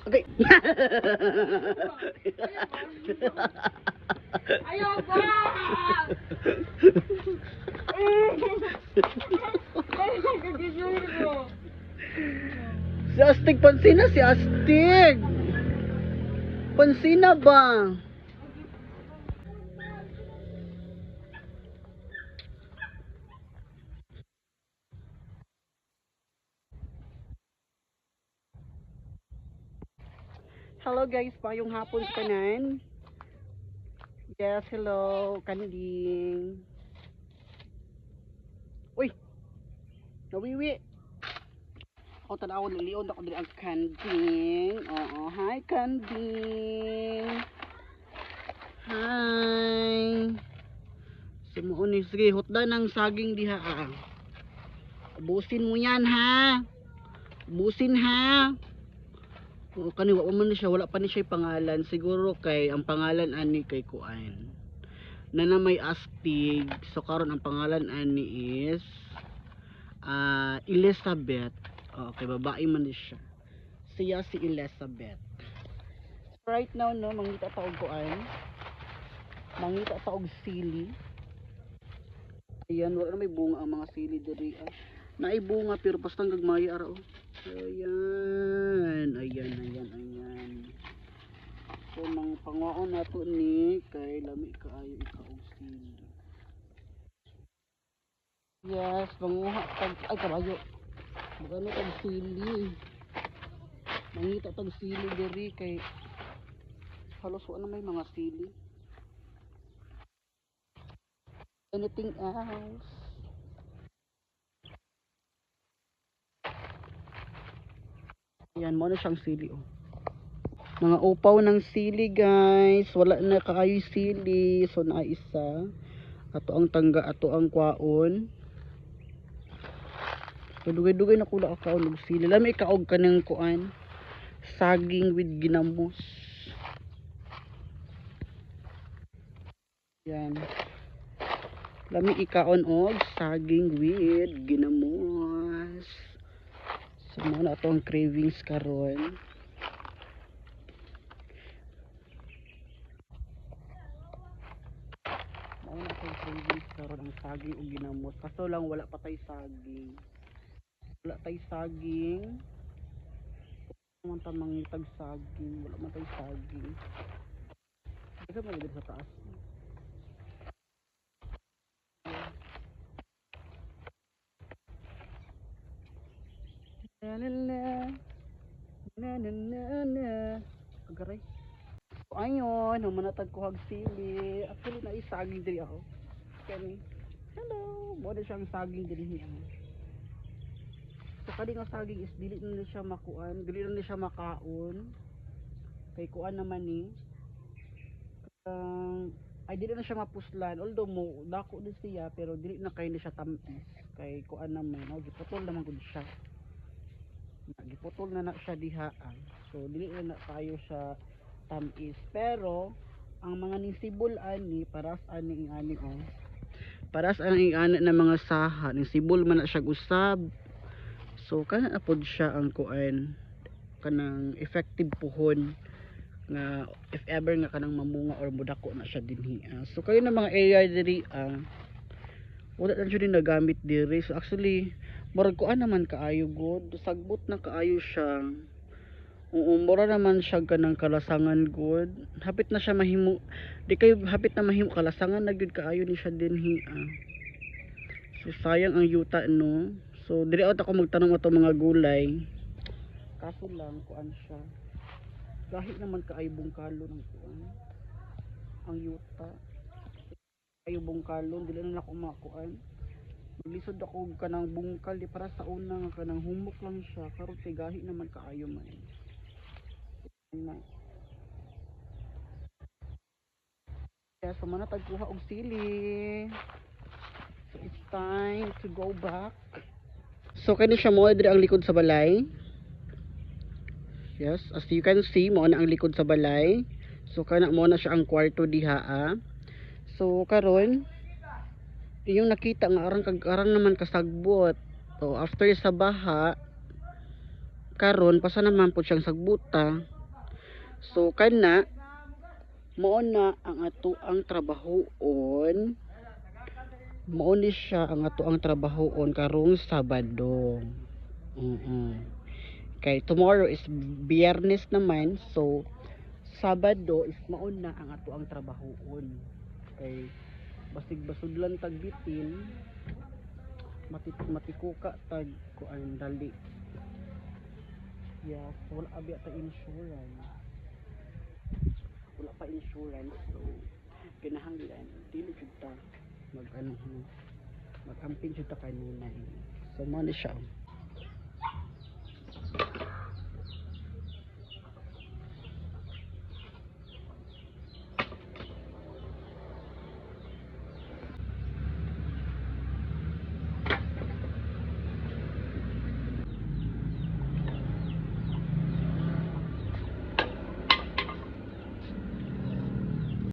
Okay. Ayaw ba? Si Astig, pansina si Astig. Pansina ba? Hello guys, payong hapon sa kanan. Yes, hello, kanding. Uy, nawiwi. Ako tanawon lilion ako diri ang kanding. Oo, hi kanding. Hi. Sumuon ni sige hotda ng saging diha. Ubusin mo yan ha. Ubusin ha. O kani wa man siya, wala pa ni siya pangalan. Siguro kay ang pangalan ani kay Kuan. Na may Astig. So karon ang pangalan ani is Elizabeth. Okay, babae man ni siya. Siya si Elizabeth. Right now no, mangita ta og Kuan. Mangita ta og sili. Ayan, wala na may bunga ang mga sili diri. Naay bunga pero basta gagmaya ara oh. Ayan, ayan. So nang panguon nato ni kay lami kaayo ikaw og sili. Yes, panguha tag ay kabayo. Magano tag sili. Mangita tag sili diri kay halos wala may mga sili. Anything else? Ayan, mo na siyang sili oh. Mga upaw ng sili guys, wala na kaayo sili, so na isa. Ato ang tangga, ato ang kwaon. So dugay-dugay na kula ka og sili. Lami kaog kanang kuan. Saging with ginamos. Yan. Lami ikaon og saging with ginamos. So mo na ato ang cravings karon. Ano akong cravings karon ang saging ug ginamos. Kaso lang wala pa tay saging. Wala tay saging. Wala man mangitag saging, wala man tay saging. Ika man dito sa taas. Na na na. Agaray. So, ayun, humanatag ko hag sili. Actually na isaging diri ako. Kani. Hello, mo na siyang saging diri niya. So kani nga saging is dili na siya makuan, dili na siya makaon. Kay kuan naman ni. Ay dili na siya mapuslan. Although mo dako din siya pero dili na kay ni siya tamis. Kay kuan naman, no, giputol naman gud siya. Giputol na na siya diha. So dili na tayo sa tamis. Pero ang mga nisibol ani paras ani ani oh. Paras ani ana na mga saha, nisibol man na siya usab. So kana na pod siya ang kuan kanang effective puhon nga if ever nga kanang mamunga or mudako na siya dinhi. So kayo na mga area diri wala na siya din nagamit diri. So actually murag kuan naman kaayo good, sagbot na kaayo siya. Oo, mura naman siya kanang kalasangan good. Hapit na siya mahimo, di kayo hapit na mahimo kalasangan na gyud kaayo ni siya dinhi. So sayang ang yuta no. So diri out ako magtanong ato mga gulay. Kaso lang kuan siya. Kahit naman kaayo bungkalo ng kuan. Ang yuta. Kayo bungkalon dili na ako makuan. Maglisod ako kanang bungkal di para sa una nga kanang humok lang siya karon kay gahi naman kaayo man. Na. Kaya so man tagkuha og sili. So it's time to go back. So kani siya mo diri ang likod sa balay. Yes, as you can see mo na ang likod sa balay. So kana mo na siya ang kwarto diha. So karon yung nakita nga arang naman kasagbot. So after sa baha karon pasa naman po siyang sagbuta. So kana mao na ang ato ang trabahoon. Mao ni siya ang ato ang trabahoon karong Sabado. Kay tomorrow is Biyernes naman, so Sabado is mao na ang ato ang trabahoon. Kay basig basudlan tag bitin, matikuka tag kuan dali. Yes, wala abi ta insurance. Wala pa insurance, so kinahanglan dili jud ta mag ano, mag-amping jud ta kanunay. So mo na siya.